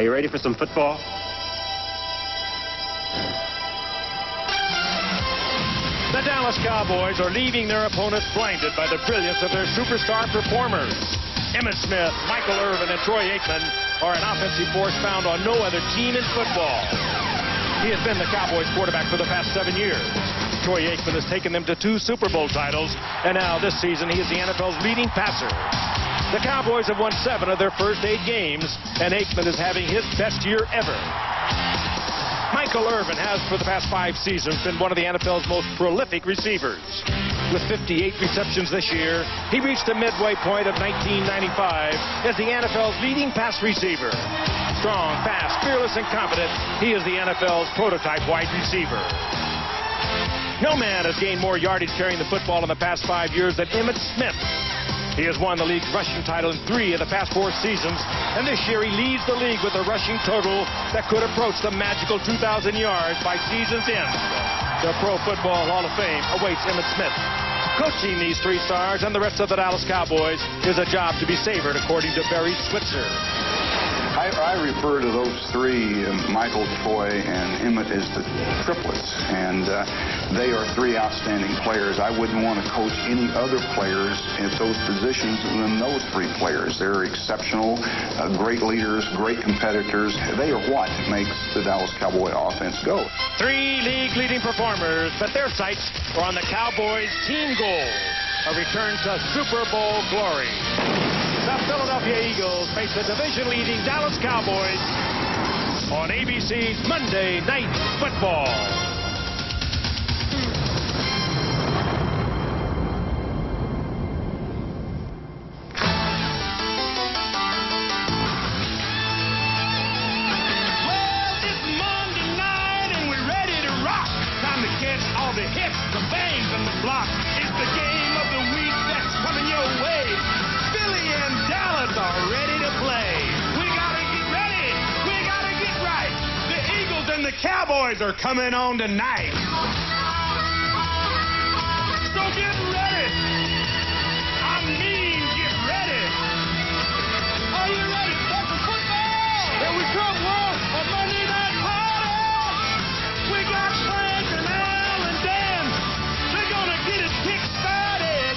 you ready for some football? The Dallas Cowboys are leaving their opponents blinded by the brilliance of their superstar performers. Emmitt Smith, Michael Irvin, and Troy Aikman are an offensive force found on no other team in football. He has been the Cowboys quarterback for the past 7 years. Troy Aikman has taken them to 2 Super Bowl titles, and now this season he is the NFL's leading passer. The Cowboys have won 7 of their first 8 games, and Aikman is having his best year ever. Michael Irvin has, for the past 5 seasons, been one of the NFL's most prolific receivers. With 58 receptions this year, he reached a midway point of 1995 as the NFL's leading pass receiver. Strong, fast, fearless, and confident, he is the NFL's prototype wide receiver. No man has gained more yardage carrying the football in the past 5 years than Emmitt Smith. He has won the league's rushing title in 3 of the past 4 seasons, and this year he leads the league with a rushing total that could approach the magical 2,000 yards by season's end. The Pro Football Hall of Fame awaits Emmitt Smith. Coaching these 3 stars and the rest of the Dallas Cowboys is a job to be savored, according to Barry Switzer. I refer to those 3, Michael, Troy, and Emmitt, as the triplets, and they are 3 outstanding players. I wouldn't want to coach any other players at those positions than those 3 players. They're exceptional, great leaders, great competitors. They are what makes the Dallas Cowboy offense go. 3 league-leading performers, but their sights are on the Cowboys' team goal, a return to Super Bowl glory. The Philadelphia Eagles face the division-leading Dallas Cowboys on ABC's Monday Night Football. Well, it's Monday night and we're ready to rock. Time to catch all the hits, the bangs, and the blocks. It's the game of the week that's coming your way. Philly and Dallas are ready to play. We gotta get ready. We gotta get right. The Eagles and the Cowboys are coming on tonight. So get ready. I mean, get ready. Are you ready for some football? Here we come, Will. A Monday night party. We got Frank and Al and Dan. They're gonna get it kick-started.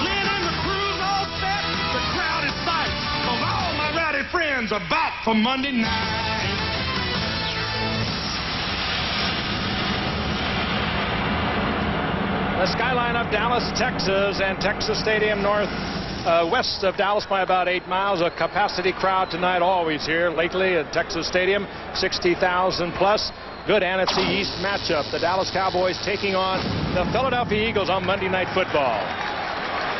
Lynn and the crew's all set. The crowd is psyched. Of all my rowdy friends are back for Monday night. The skyline of Dallas, Texas, and Texas Stadium west of Dallas by about 8 miles. A capacity crowd tonight, always here lately at Texas Stadium, 60,000 plus. Good NFC East matchup. The Dallas Cowboys taking on the Philadelphia Eagles on Monday Night Football.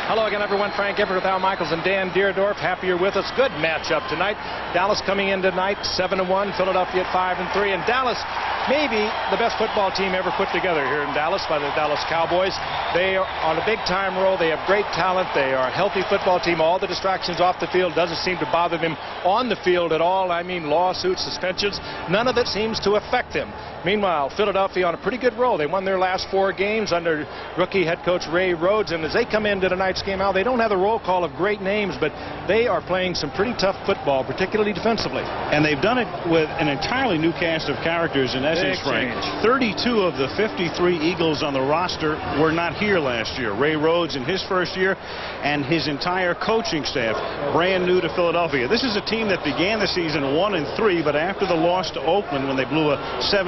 Hello again, everyone. Frank Everett with Al Michaels and Dan Deerdorf. Happy you're with us. Good matchup tonight. Dallas coming in tonight 7-1. Philadelphia at 5-3. And Dallas, maybe the best football team ever put together here in Dallas by the Dallas Cowboys. They are on a big-time roll. They have great talent. They are a healthy football team. All the distractions off the field doesn't seem to bother them on the field at all. I mean, lawsuits, suspensions, none of it seems to affect them. Meanwhile, Philadelphia on a pretty good roll. They won their last 4 games under rookie head coach Ray Rhodes. And as they come into tonight's game out, they don't have the roll call of great names, but they are playing some pretty tough football, particularly defensively. And they've done it with an entirely new cast of characters. In essence, Frank, 32 of the 53 Eagles on the roster were not here last year. Ray Rhodes in his first year and his entire coaching staff brand new to Philadelphia. This is a team that began the season 1-3, but after the loss to Oakland when they blew a 7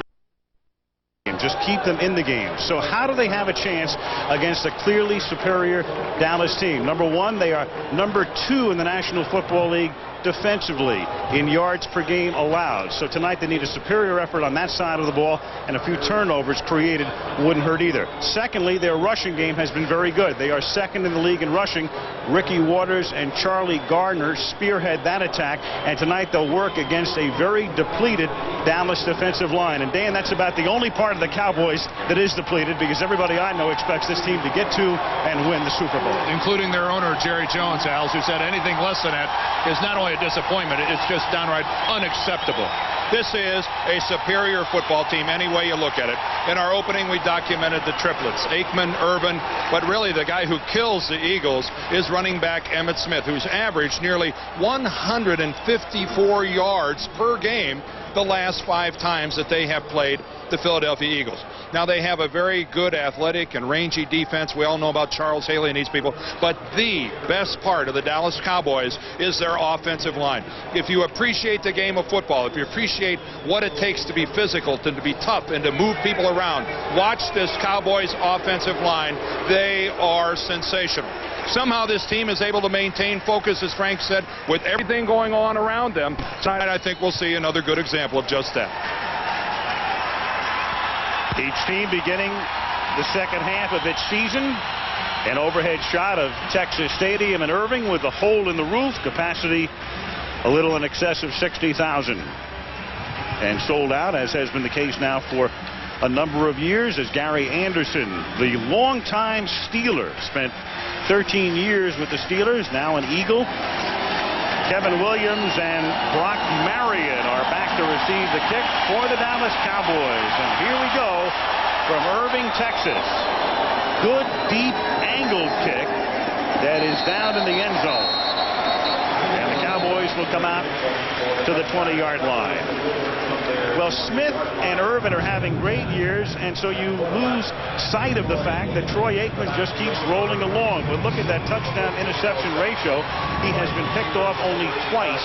just keep them in the game. So how do they have a chance against a clearly superior Dallas team? Number 1, they are number 2 in the National Football League defensively in yards per game allowed. So tonight they need a superior effort on that side of the ball, and a few turnovers created wouldn't hurt either. Secondly, their rushing game has been very good. They are second in the league in rushing. Ricky Waters and Charlie Gardner spearhead that attack, and tonight they'll work against a very depleted Dallas defensive line. And Dan, that's about the only part of the the Cowboys that is depleted, because everybody I know expects this team to get to and win the Super Bowl. Including their owner, Jerry Jones, Al, who said anything less than that is not only a disappointment, it's just downright unacceptable. This is a superior football team any way you look at it. In our opening, we documented the triplets, Aikman, Irvin, but really the guy who kills the Eagles is running back Emmitt Smith, who's averaged nearly 154 yards per game the last 5 times that they have played the Philadelphia Eagles. Now, they have a very good athletic and rangy defense. We all know about Charles Haley and these people. But the best part of the Dallas Cowboys is their offensive line. If you appreciate the game of football, if you appreciate what it takes to be physical, to be tough, and to move people around, watch this Cowboys offensive line. They are sensational. Somehow this team is able to maintain focus, as Frank said, with everything going on around them. Tonight, I think we'll see another good example of just that. Each team beginning the second half of its season. An overhead shot of Texas Stadium in Irving with a hole in the roof. Capacity a little in excess of 60,000. And sold out, as has been the case now for a number of years, as Gary Anderson, the longtime Steeler, spent 13 years with the Steelers, now an Eagle. Kevin Williams and Brock Marion are back to receive the kick for the Dallas Cowboys. And here we go from Irving, Texas. Good, deep, angled kick that is down in the end zone. And the Cowboys will come out to the 20-yard line. Well, Smith and Irvin are having great years, and so you lose sight of the fact that Troy Aikman just keeps rolling along. But look at that touchdown-interception ratio. He has been picked off only twice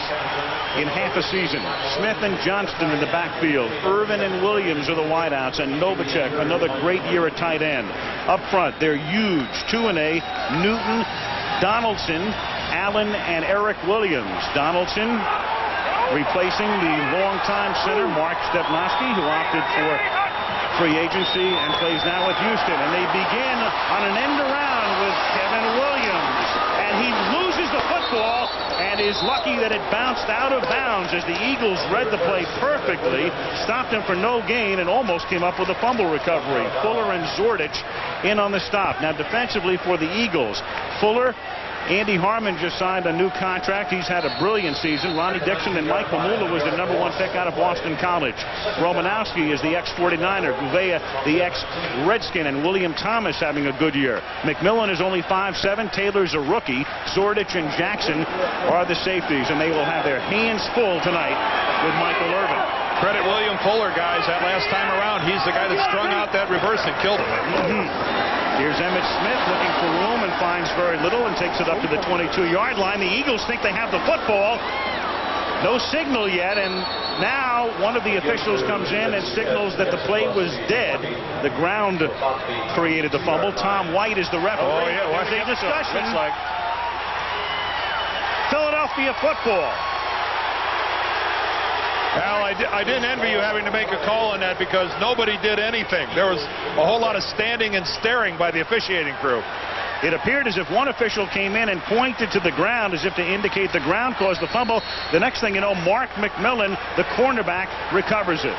in half a season. Smith and Johnston in the backfield. Irvin and Williams are the wideouts, and Novacek, another great year at tight end. Up front, they're huge. 2-A, Newton, Donaldson, Allen, and Eric Williams. Donaldson replacing the longtime center Mark Stepnoski, who opted for free agency and plays now with Houston. And they begin on an end around with Kevin Williams. And he loses the football and is lucky that it bounced out of bounds as the Eagles read the play perfectly, stopped him for no gain, and almost came up with a fumble recovery. Fuller and Zordich in on the stop. Now defensively for the Eagles, Fuller, Andy Harmon just signed a new contract. He's had a brilliant season. Ronnie Dixon and Mike Mamula was the #1 pick out of Boston College. Romanowski is the ex-49er. Gouveia, the ex-Redskin, and William Thomas having a good year. McMillan is only 5'7". Taylor's a rookie. Zordich and Jackson are the safeties, and they will have their hands full tonight with Michael Irvin. Credit William Fuller, guys, that last time around. He's the guy that strung out that reverse and killed him. Here's Emmitt Smith looking for room and finds very little and takes it up to the 22-yard line. The Eagles think they have the football. No signal yet, and now one of the officials comes in and signals that the play was dead. The ground created the fumble. Tom White is the referee. Oh, yeah, there's a discussion. Looks like Philadelphia football. Al, I didn't envy you having to make a call on that because nobody did anything. There was a whole lot of standing and staring by the officiating crew. It appeared as if one official came in and pointed to the ground as if to indicate the ground caused the fumble. The next thing you know, Mark McMillan, the cornerback, recovers it.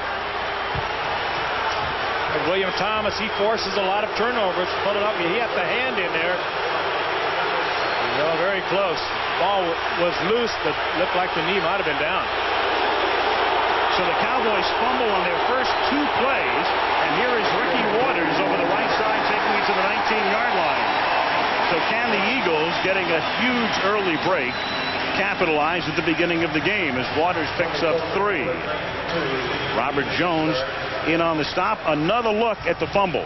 William Thomas, he forces a lot of turnovers. Put it up. He had the hand in there. Very close. Ball was loose, but looked like the knee might have been down. So the Cowboys fumble on their first 2 plays, and here is Ricky Waters over the right side taking it to the 19-yard line. So can the Eagles, getting a huge early break, capitalize at the beginning of the game as Waters picks up 3. Robert Jones in on the stop. Another look at the fumble.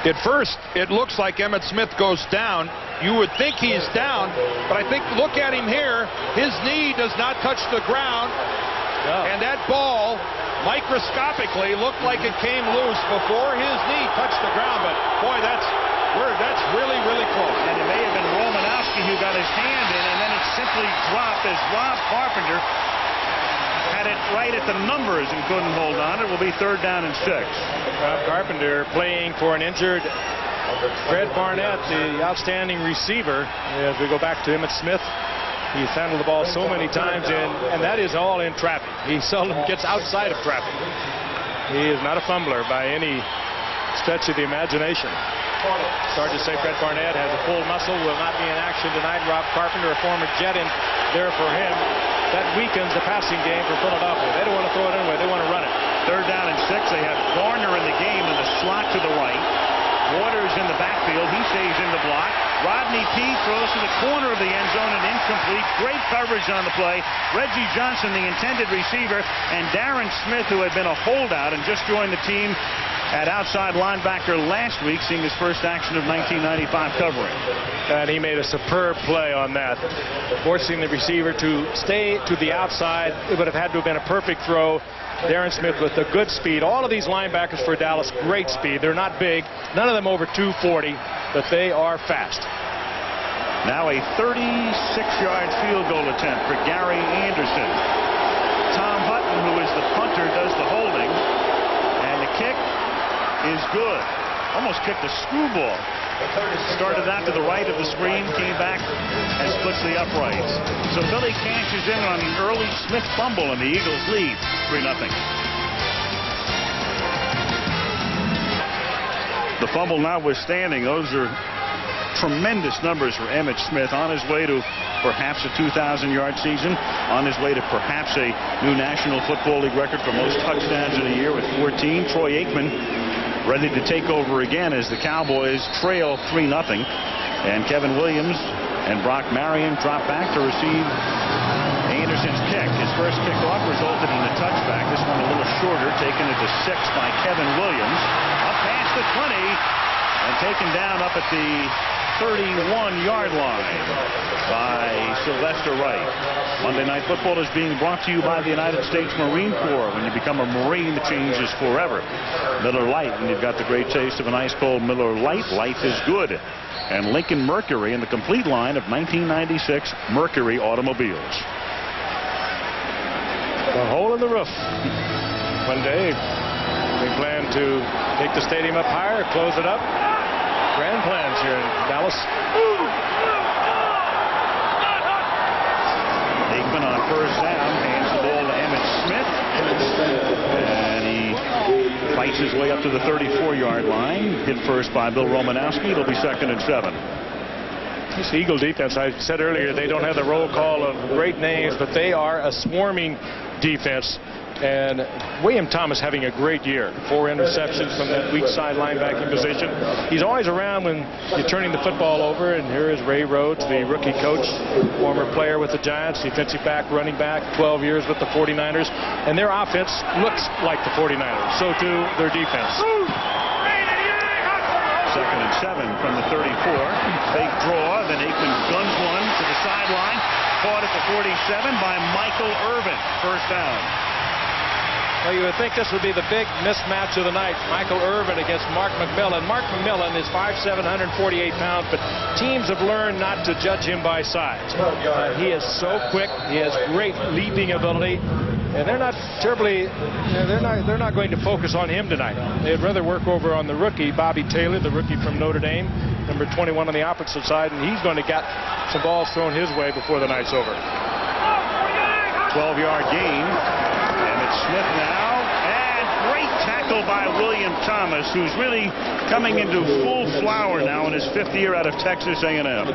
At first, it looks like Emmitt Smith goes down. You would think he's down, but I think, look at him here. His knee does not touch the ground. And that ball microscopically looked like it came loose before his knee touched the ground. But boy, that's really, really close. And it may have been Romanowski who got his hand in, and then it simply dropped as Rob Carpenter had it right at the numbers and couldn't hold on. It will be 3rd down and 6. Rob Carpenter playing for an injured Fred Barnett, the outstanding receiver. As we go back to Emmitt Smith, he's handled the ball so many times, and that is all in traffic. He seldom gets outside of traffic. He is not a fumbler by any stretch of the imagination. Sergeant say Fred Barnett has a full muscle, will not be in action tonight. Rob Carpenter, a former Jet, in there for him. That weakens the passing game for Philadelphia. They don't want to throw it anyway. They want to run it. 3rd down and 6. They have Garner in the game in the slot to the right. Waters in the backfield. He stays in the block. Rodney Peete throws to the corner of the end zone and incomplete. Great coverage on the play. Reggie Johnson, the intended receiver, and Darren Smith, who had been a holdout and just joined the team at outside linebacker last week, seeing his first action of 1995 covering. And he made a superb play on that, forcing the receiver to stay to the outside. It would have had to have been a perfect throw. Darren Smith with the good speed. All of these linebackers for Dallas, great speed. They're not big, none of them over 240, but they are fast. Now a 36-yard field goal attempt for Gary Anderson. Tom Hutton, who is the punter, does the holding, and the kick is good. Almost kicked a screwball. Started out to the right of the screen, came back and splits the uprights. So Philly cashes in on an early Smith fumble, and the Eagles lead 3-0. The fumble notwithstanding, those are tremendous numbers for Emmitt Smith, on his way to perhaps a 2,000-yard season, on his way to perhaps a new National Football League record for most touchdowns in a year with 14. Troy Aikman ready to take over again as the Cowboys trail 3-0. And Kevin Williams and Brock Marion drop back to receive Anderson's kick. His first kickoff resulted in a touchback. This one a little shorter, taken at the 6 by Kevin Williams. Up past the 20 and taken down up at the 31-yard line by Sylvester Wright. Monday Night Football is being brought to you by the United States Marine Corps. When you become a Marine, the change is forever. Miller Lite, when you've got the great taste of an ice cold Miller Lite, life is good. And Lincoln Mercury in the complete line of 1996 Mercury automobiles. A hole in the roof. One day we plan to take the stadium up higher, close it up. Grand plans here in Dallas. Aikman on first down hands the ball to Emmitt Smith, and he fights his way up to the 34-yard line. Hit first by Bill Romanowski. It'll be 2nd and 7. This Eagle defense, I said earlier, they don't have the roll call of great names, but they are a swarming defense. And William Thomas having a great year. 4 interceptions from that weak side linebacking position. He's always around when you're turning the football over. And here is Ray Rhodes, the rookie coach, former player with the Giants, defensive back, running back, 12 years with the 49ers. And their offense looks like the 49ers. So too their defense. 2nd and 7 from the 34. Fake draw. Then Aikman guns one to the sideline. Caught at the 47 by Michael Irvin. First down. Well, you would think this would be the big mismatch of the night. Michael Irvin against Mark McMillan. Mark McMillan is 5'7", 148 pounds, but teams have learned not to judge him by size. He is so quick. He has great leaping ability, and they're not terribly. They're not going to focus on him tonight. They'd rather work over on the rookie, Bobby Taylor, the rookie from Notre Dame, number 21 on the opposite side, and he's going to get some balls thrown his way before the night's over. 12-yard gain. Smith now, and great tackle by William Thomas, who's really coming into full flower now in his 5th year out of Texas A&M.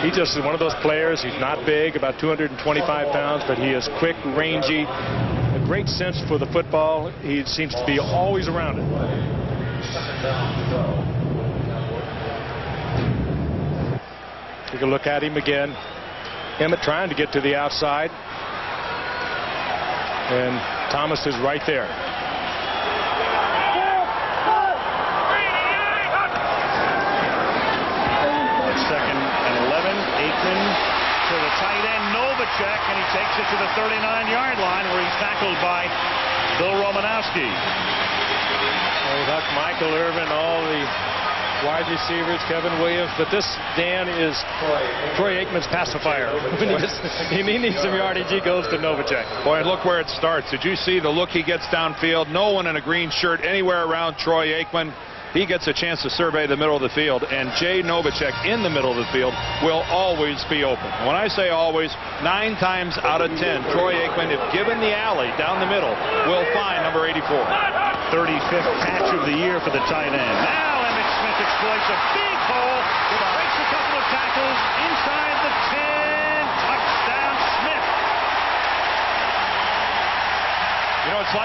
He's just one of those players. He's not big, about 225 pounds, but he is quick, rangy, a great sense for the football. He seems to be always around it. Take a look at him again. Emmitt trying to get to the outside. And Thomas is right there. 2nd and 11. Aikman to the tight end, Novacek, and he takes it to the 39-yard line where he's tackled by Bill Romanowski. Well, that's Michael Irvin, all the wide receivers, Kevin Williams, but this, Dan, is Troy Aikman's pacifier. When he needs some yardage, he goes to Novacek. Boy, look where it starts. Did you see the look he gets downfield? No one in a green shirt anywhere around Troy Aikman. he gets a chance to survey the middle of the field, and Jay Novacek in the middle of the field will always be open. When I say always, 9 times out of 10, Troy Aikman, if given the alley down the middle, will find number 84. 35th catch of the year for the tight end. Now Emmitt Smith exploits a big hole, breaks a couple of tackles inside the 10. Touchdown Smith. You know, it's like